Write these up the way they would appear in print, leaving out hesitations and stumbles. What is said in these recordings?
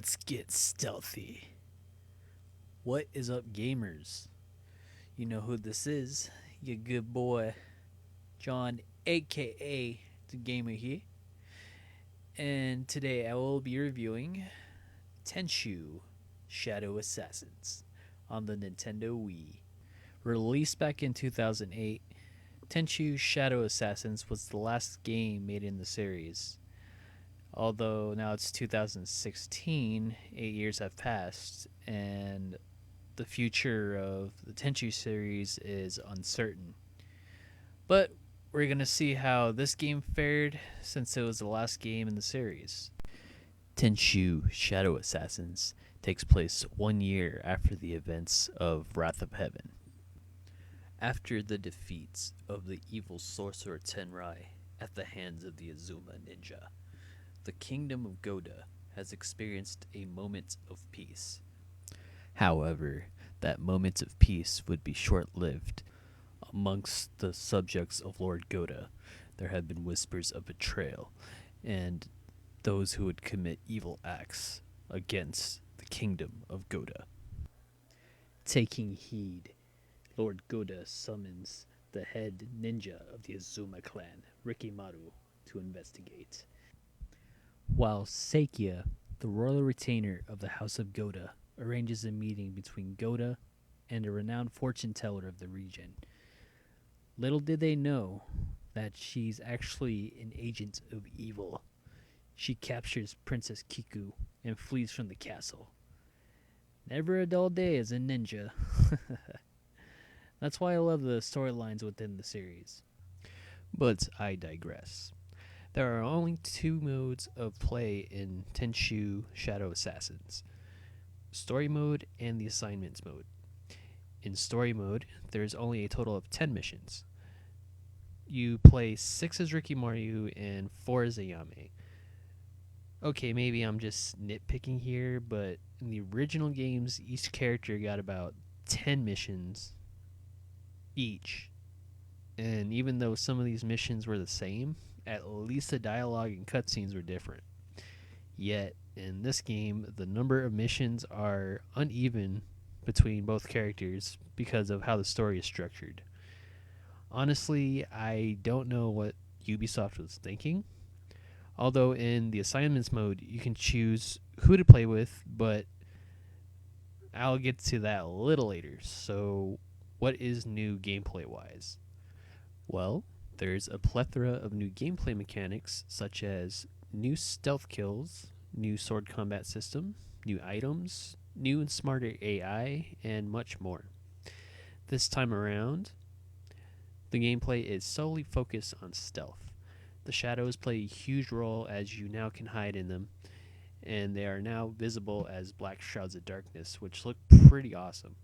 Let's get stealthy. What is up, gamers? You know who this is. Your good boy, John, aka the Gamer here. And today I will be reviewing Tenchu Shadow Assassins on the Nintendo Wii. Released back in 2008, Tenchu Shadow Assassins was the last game made in the series. Although now it's 2016, 8 years have passed, and the future of the Tenchu series is uncertain. But we're going to see how this game fared since it was the last game in the series. Tenchu Shadow Assassins takes place 1 year after the events of Wrath of Heaven. After the defeats of the evil sorcerer Tenrai at the hands of the Azuma ninja, the kingdom of Goda has experienced a moment of peace. However, that moment of peace would be short-lived. Amongst the subjects of Lord Goda, there had been whispers of betrayal and those who would commit evil acts against the kingdom of Goda. Taking heed, Lord Goda summons the head ninja of the Azuma clan, Rikimaru, to investigate. While Seikia, the royal retainer of the House of Goda, arranges a meeting between Goda and a renowned fortune teller of the region. Little did they know that she's actually an agent of evil. She captures Princess Kiku and flees from the castle. Never a dull day as a ninja. That's why I love the storylines within the series. But I digress. There are only 2 modes of play in Tenchu Shadow Assassins: Story Mode and the Assignments Mode. In Story Mode, there is only a total of 10 missions. You play 6 as Rikimaru and 4 as Ayame. Okay, maybe I'm just nitpicking here, but in the original games, each character got about 10 missions each. And even though some of these missions were the same, at least the dialogue and cutscenes were different. Yet, in this game, the number of missions are uneven between both characters because of how the story is structured. Honestly, I don't know what Ubisoft was thinking. Although in the assignments mode, you can choose who to play with, but I'll get to that a little later. So, what is new gameplay-wise? Well, there's a plethora of new gameplay mechanics, such as new stealth kills, new sword combat system, new items, new and smarter AI, and much more. This time around, the gameplay is solely focused on stealth. The shadows play a huge role as you now can hide in them, and they are now visible as black shrouds of darkness, which look pretty awesome.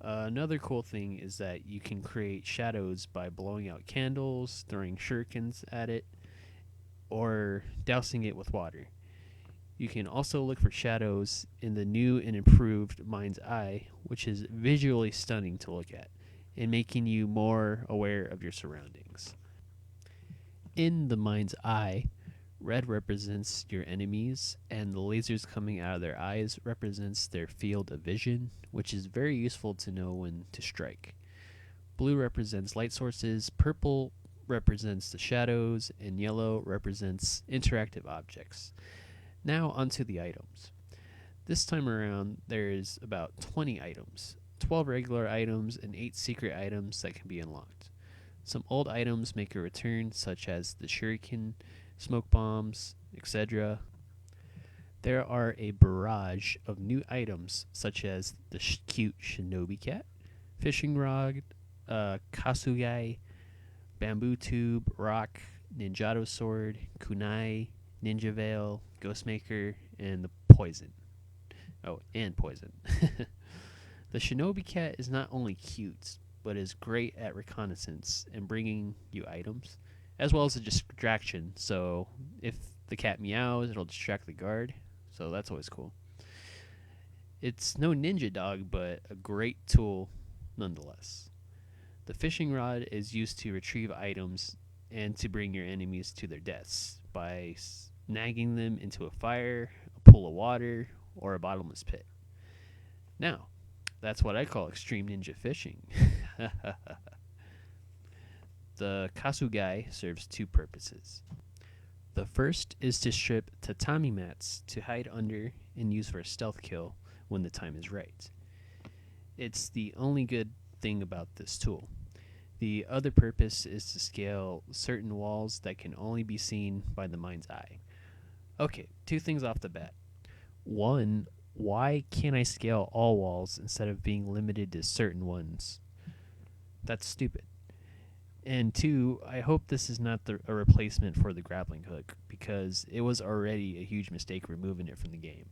Another cool thing is that you can create shadows by blowing out candles, throwing shurikens at it, or dousing it with water. You can also look for shadows in the new and improved Mind's Eye, which is visually stunning to look at, and making you more aware of your surroundings. In the Mind's Eye, red represents your enemies, and the lasers coming out of their eyes represents their field of vision, which is very useful to know when to strike. Blue represents light sources, purple represents the shadows, and yellow represents interactive objects. Now onto the items. This time around, there's about 20 items, 12 regular items, and 8 secret items that can be unlocked. Some old items make a return, such as the shuriken, smoke bombs, etc. There are a barrage of new items, such as the cute Shinobi Cat, fishing rod, kasugai, bamboo tube, rock, Ninjato Sword, kunai, ninja veil, ghostmaker, and the poison. Oh, and poison. The Shinobi Cat is not only cute, but is great at reconnaissance and bringing you items, as well as a distraction. So if the cat meows, it'll distract the guard. So that's always cool. It's no ninja dog, but a great tool nonetheless. The fishing rod is used to retrieve items and to bring your enemies to their deaths by nagging them into a fire, pool of water, or a bottomless pit. Now, that's what I call extreme ninja fishing. The Kasugai serves two purposes. The first is to strip tatami mats to hide under and use for a stealth kill when the time is right. It's the only good thing about this tool. The other purpose is to scale certain walls that can only be seen by the mind's eye. Okay, two things off the bat. One, why can't I scale all walls instead of being limited to certain ones? That's stupid. And two, I hope this is not a replacement for the grappling hook, because it was already a huge mistake removing it from the game.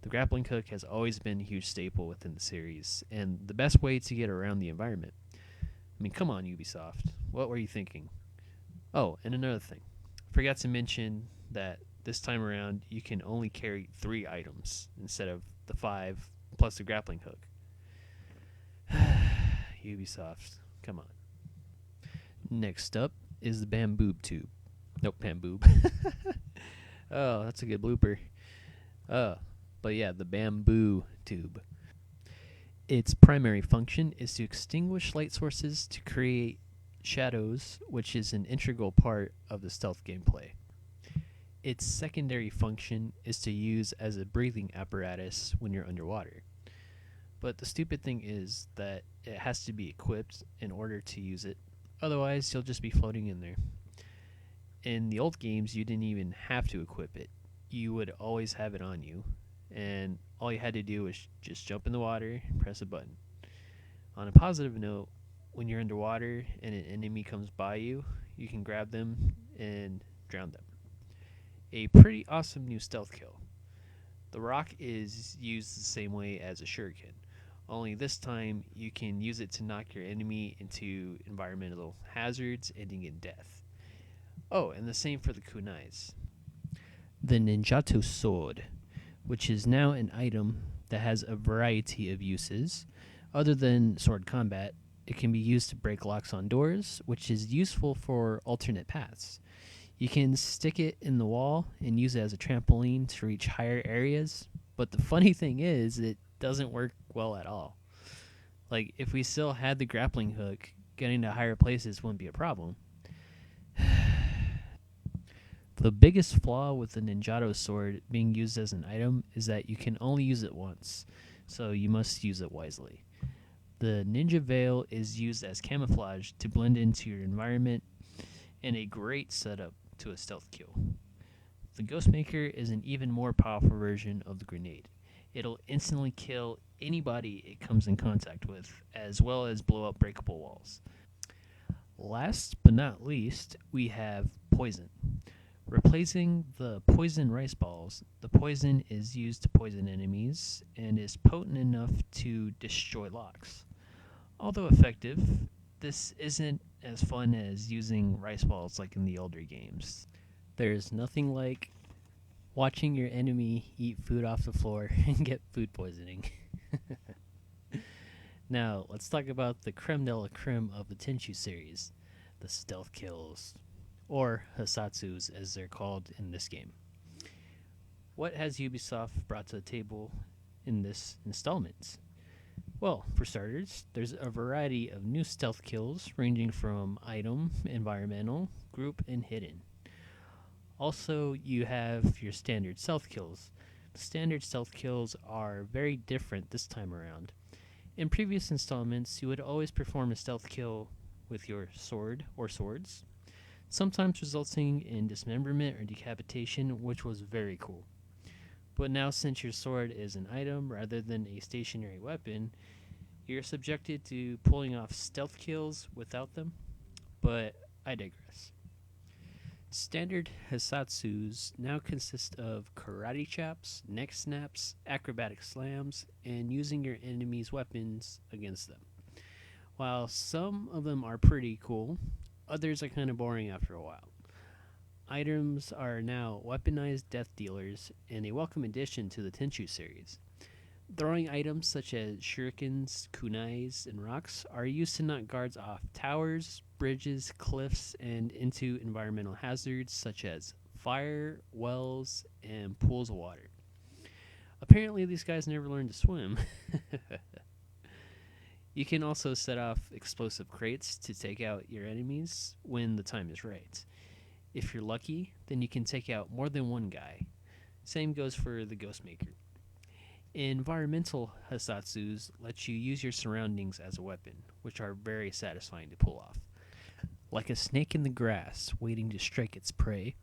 The grappling hook has always been a huge staple within the series, and the best way to get around the environment. I mean, come on, Ubisoft. What were you thinking? Oh, and another thing. Forgot to mention that this time around, you can only carry 3 items instead of the 5 plus the grappling hook. Ubisoft, come on. Next up is the bamboo tube. Nope, bamboo. Oh, that's a good blooper. But yeah, the bamboo tube. Its primary function is to extinguish light sources to create shadows, which is an integral part of the stealth gameplay. Its secondary function is to use as a breathing apparatus when you're underwater. But the stupid thing is that it has to be equipped in order to use it. Otherwise, you'll just be floating in there. In the old games, you didn't even have to equip it. You would always have it on you, and all you had to do was just jump in the water and press a button. On a positive note, when you're underwater and an enemy comes by you, you can grab them and drown them. A pretty awesome new stealth kill. The rock is used the same way as a shuriken, only this time you can use it to knock your enemy into environmental hazards, ending in death. Oh, and the same for the kunais. The Ninjato Sword, which is now an item that has a variety of uses. Other than sword combat, it can be used to break locks on doors, which is useful for alternate paths. You can stick it in the wall and use it as a trampoline to reach higher areas, but the funny thing is it doesn't work well at all. Like, if we still had the grappling hook, getting to higher places wouldn't be a problem. The biggest flaw with the Ninjato Sword being used as an item is that you can only use it once, so you must use it wisely. The Ninja Veil is used as camouflage to blend into your environment, and a great setup to a stealth kill. The Ghostmaker is an even more powerful version of the grenade. It'll instantly kill anybody it comes in contact with, as well as blow up breakable walls. Last but not least, we have poison. Replacing the poison rice balls, the poison is used to poison enemies and is potent enough to destroy locks. Although effective, this isn't as fun as using rice balls like in the older games. There's nothing like watching your enemy eat food off the floor and get food poisoning. Now, let's talk about the creme de la creme of the Tenchu series, the stealth kills, or Hasatsus as they're called in this game. What has Ubisoft brought to the table in this installment? Well, for starters, there's a variety of new stealth kills ranging from item, environmental, group, and hidden. Also, you have your standard stealth kills. The standard stealth kills are very different this time around. In previous installments, you would always perform a stealth kill with your sword or swords, sometimes resulting in dismemberment or decapitation, which was very cool. But now, since your sword is an item rather than a stationary weapon, you're subjected to pulling off stealth kills without them, but I digress. Standard Hasatsus now consist of karate chops, neck snaps, acrobatic slams, and using your enemy's weapons against them. While some of them are pretty cool, others are kind of boring after a while. Items are now weaponized death dealers and a welcome addition to the Tenchu series. Throwing items such as shurikens, kunais, and rocks are used to knock guards off towers, bridges, cliffs, and into environmental hazards such as fire, wells, and pools of water. Apparently, these guys never learned to swim. You can also set off explosive crates to take out your enemies when the time is right. If you're lucky, then you can take out more than one guy. Same goes for the Ghostmaker. Environmental Hasatsus let you use your surroundings as a weapon, which are very satisfying to pull off. Like a snake in the grass waiting to strike its prey,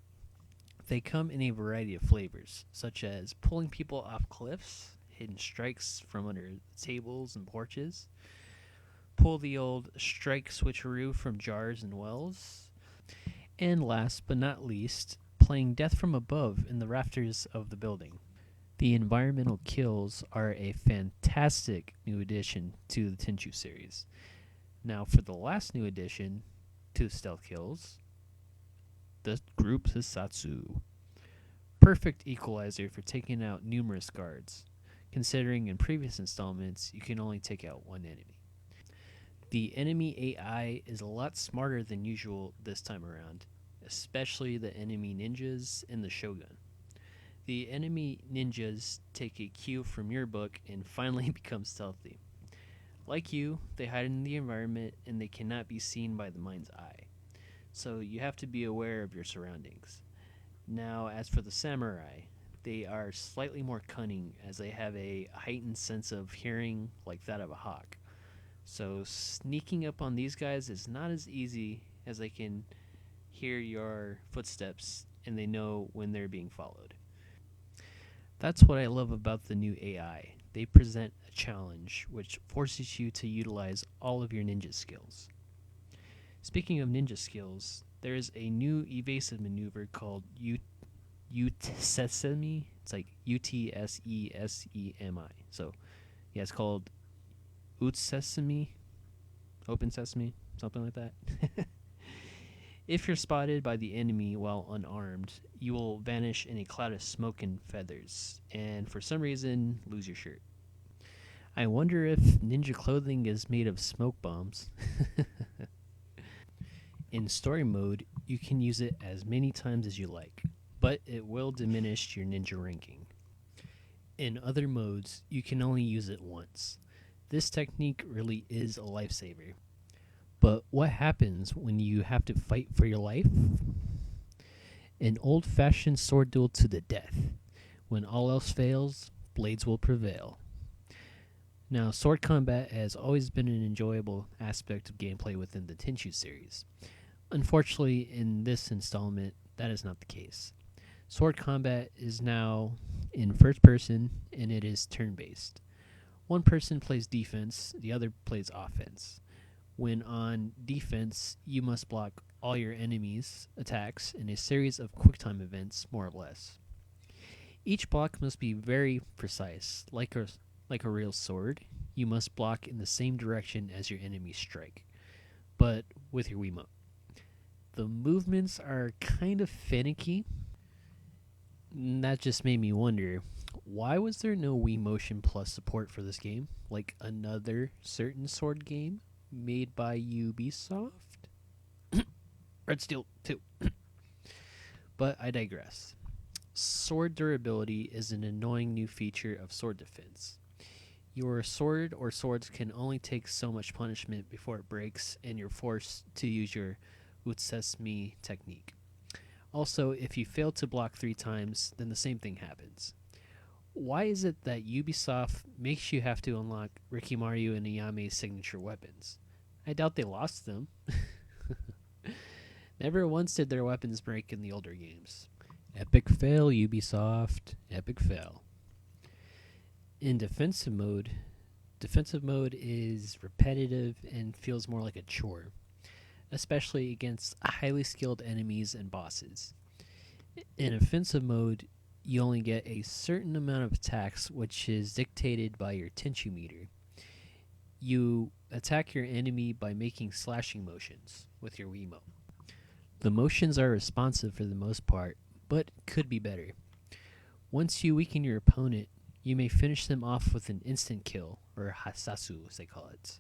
they come in a variety of flavors, such as pulling people off cliffs, hidden strikes from under tables and porches, pull the old strike switcheroo from jars and wells, and last but not least, playing death from above in the rafters of the building. The environmental kills are a fantastic new addition to the Tenchu series. Now, for the last new addition to stealth kills, the group Hisatsu. Perfect equalizer for taking out numerous guards, considering in previous installments you can only take out one enemy. The enemy AI is a lot smarter than usual this time around, especially the enemy ninjas and the shogun. The enemy ninjas take a cue from your book and finally become stealthy. Like you, they hide in the environment and they cannot be seen by the mind's eye. So you have to be aware of your surroundings. Now, as for the samurai, they are slightly more cunning as they have a heightened sense of hearing like that of a hawk. So sneaking up on these guys is not as easy as they can hear your footsteps and they know when they're being followed. That's what I love about the new AI. They present a challenge which forces you to utilize all of your ninja skills. Speaking of ninja skills, there is a new evasive maneuver called Utsesemi. It's like Utsesemi. So, yeah, it's called Utsesemi, Open Sesame, something like that. If you're spotted by the enemy while unarmed, you will vanish in a cloud of smoke and feathers, and for some reason, lose your shirt. I wonder if ninja clothing is made of smoke bombs. In story mode, you can use it as many times as you like, but it will diminish your ninja ranking. In other modes, you can only use it once. This technique really is a lifesaver. But what happens when you have to fight for your life? An old-fashioned sword duel to the death. When all else fails, blades will prevail. Now, sword combat has always been an enjoyable aspect of gameplay within the Tenchu series. Unfortunately, in this installment, that is not the case. Sword combat is now in first person, and it is turn-based. One person plays defense, the other plays offense. When on defense, you must block all your enemies' attacks in a series of QuickTime events, more or less. Each block must be very precise. Like a real sword, you must block in the same direction as your enemy's strike, but with your Wiimote. The movements are kind of finicky. That just made me wonder, why was there no Wii Motion Plus support for this game, like another certain sword game made by Ubisoft? Red Steel 2. But I digress. Sword durability is an annoying new feature of sword defense. Your sword or swords can only take so much punishment before it breaks, and you're forced to use your Utsesemi technique. Also, if you fail to block 3 times, then the same thing happens. Why is it that Ubisoft makes you have to unlock Rikimaru and Ayame's signature weapons? I doubt they lost them. Never once did their weapons break in the older games. Epic fail, Ubisoft. Epic fail. In defensive mode is repetitive and feels more like a chore, especially against highly skilled enemies and bosses. In offensive mode, you only get a certain amount of attacks, which is dictated by your Tenchu meter. You attack your enemy by making slashing motions with your Wiimote. The motions are responsive for the most part, but could be better. Once you weaken your opponent, you may finish them off with an instant kill, or Hasasu as they call it,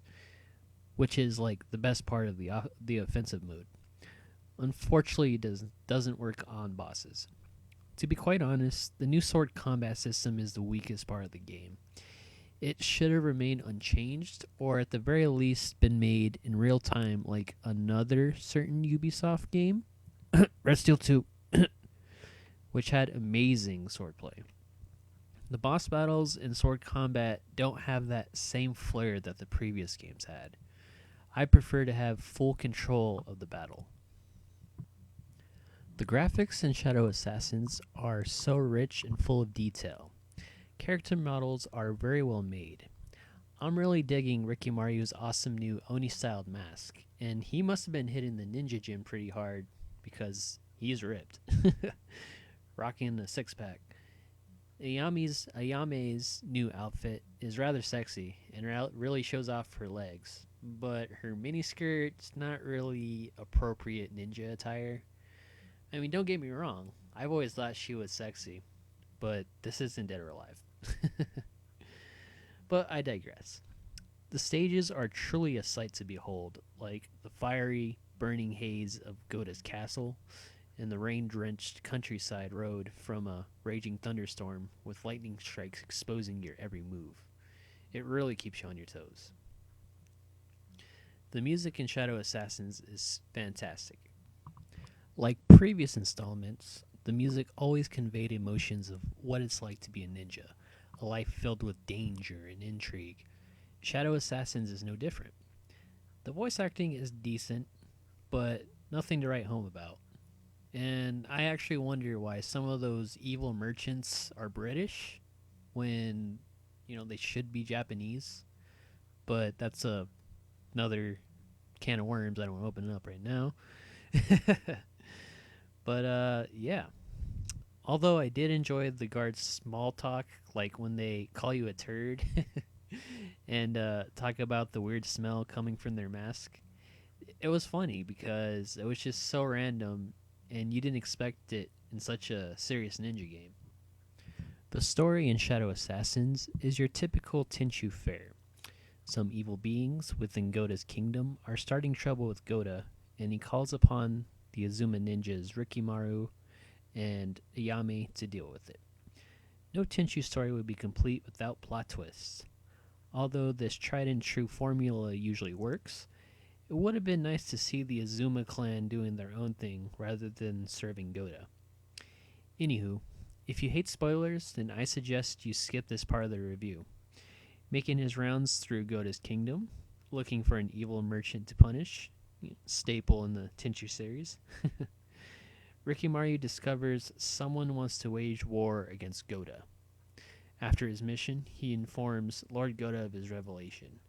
which is like the best part of the offensive mode. Unfortunately, it doesn't work on bosses. To be quite honest, the new sword combat system is the weakest part of the game. It should have remained unchanged, or at the very least been made in real time like another certain Ubisoft game, Red Steel 2, which had amazing swordplay. The boss battles in sword combat don't have that same flair that the previous games had. I prefer to have full control of the battle. The graphics in Shadow Assassins are so rich and full of detail. Character models are very well made. I'm really digging Rikimaru's awesome new Oni-styled mask, and he must have been hitting the ninja gym pretty hard because he's ripped. Rocking a six-pack. Ayame's new outfit is rather sexy and really shows off her legs, but her miniskirt's not really appropriate ninja attire. I mean, don't get me wrong, I've always thought she was sexy, but this isn't Dead or Alive. But I digress. The stages are truly a sight to behold, like the fiery, burning haze of Goda's castle and the rain-drenched countryside road from a raging thunderstorm with lightning strikes exposing your every move. It really keeps you on your toes. The music in Shadow Assassins is fantastic. Like previous installments, the music always conveyed emotions of what it's like to be a ninja, a life filled with danger and intrigue. Shadow Assassins is no different. The voice acting is decent, but nothing to write home about. And I actually wonder why some of those evil merchants are British when, they should be Japanese. But that's another can of worms I don't want to open up right now. But, yeah. Although I did enjoy the guards' small talk, like when they call you a turd and talk about the weird smell coming from their mask. It was funny because it was just so random and you didn't expect it in such a serious ninja game. The story in Shadow Assassins is your typical Tenchu fare. Some evil beings within Goda's kingdom are starting trouble with Goda, and he calls upon the Azuma ninjas Rikimaru and Ayame to deal with it. No Tenchu story would be complete without plot twists. Although this tried and true formula usually works, it would have been nice to see the Azuma clan doing their own thing rather than serving Goda. Anywho, if you hate spoilers, then I suggest you skip this part of the review. Making his rounds through Goda's kingdom, looking for an evil merchant to punish, staple in the Tenchu series, Rikimaru discovers someone wants to wage war against Goda. After his mission, he informs Lord Goda of his revelation.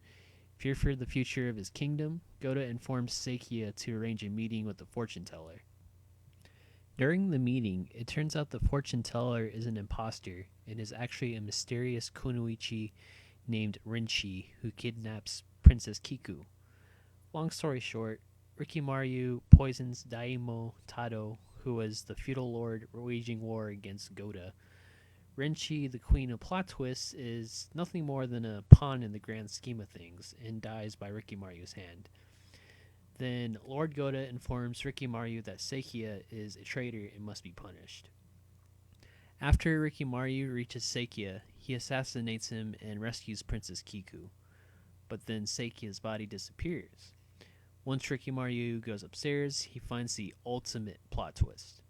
Fear for the future of his kingdom, Goda informs Seikiya to arrange a meeting with the fortune teller. During the meeting, it turns out the fortune teller is an imposter and is actually a mysterious kunoichi named Rinchi who kidnaps Princess Kiku. Long story short, Rikimaru poisons Daimo Tado, who was the feudal lord waging war against Goda. Rinchi, the queen of plot twists, is nothing more than a pawn in the grand scheme of things and dies by Rikimaru's hand. Then Lord Goda informs Rikimaru that Seikiya is a traitor and must be punished. After Rikimaru reaches Seikiya, he assassinates him and rescues Princess Kiku. But then Seikiya's body disappears. Once Rikimaru goes upstairs, he finds the ultimate plot twist.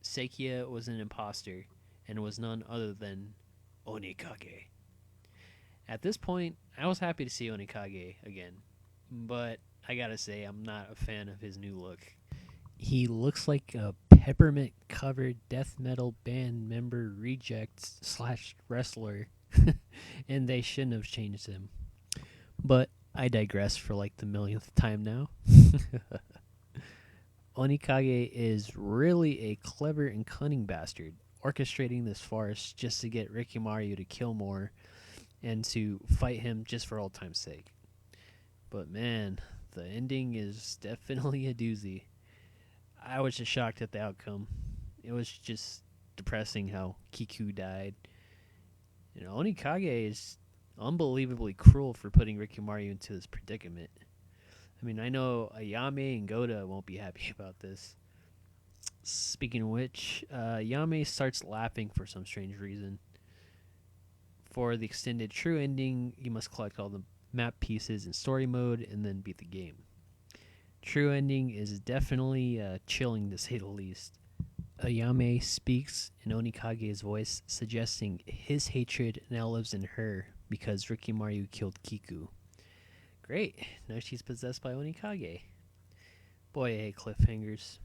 Seikiya was an imposter and was none other than Onikage. At this point, I was happy to see Onikage again, but I gotta say I'm not a fan of his new look. He looks like a peppermint-covered death metal band member reject / wrestler, and they shouldn't have changed him. But I digress for like the millionth time now. Onikage is really a clever and cunning bastard, orchestrating this farce just to get Rikimaru to kill more and to fight him just for old time's sake. But man, the ending is definitely a doozy. I was just shocked at the outcome. It was just depressing how Kiku died. Onikage is unbelievably cruel for putting Rikimaru into this predicament. I mean, I know Ayame and Goda won't be happy about this. Speaking of which, Yame starts laughing for some strange reason. For the extended true ending, you must collect all the map pieces in story mode and then beat the game. True ending is definitely chilling to say the least. Ayame speaks in Onikage's voice, suggesting his hatred now lives in her because Rikimaru killed Kiku. Great, now she's possessed by Onikage. Boy, I hate cliffhangers.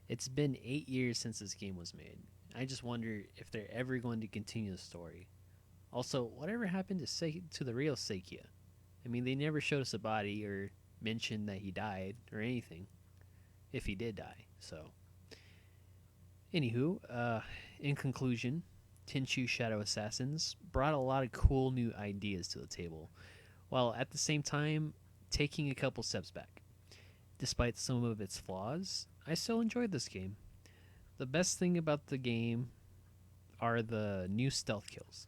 It's been 8 years since this game was made. I just wonder if they're ever going to continue the story. Also, whatever happened to the real Seikia? I mean, they never showed us a body or mentioned that he died or anything, if he did die. So, anywho, in conclusion, Tenchu Shadow Assassins brought a lot of cool new ideas to the table, while at the same time taking a couple steps back. Despite some of its flaws, I still enjoyed this game. The best thing about the game are the new stealth kills.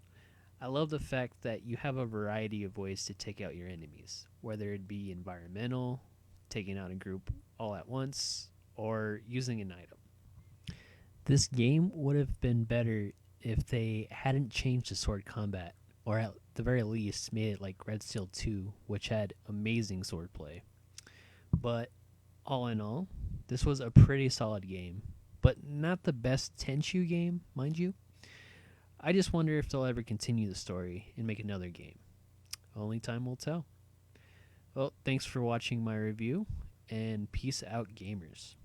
I love the fact that you have a variety of ways to take out your enemies, whether it be environmental, taking out a group all at once, or using an item. This game would have been better if they hadn't changed the sword combat, or at the very least made it like Red Steel 2, which had amazing swordplay. But all in all, this was a pretty solid game, but not the best Tenchu game, mind you. I just wonder if they'll ever continue the story and make another game. Only time will tell. Well, thanks for watching my review, and peace out, gamers.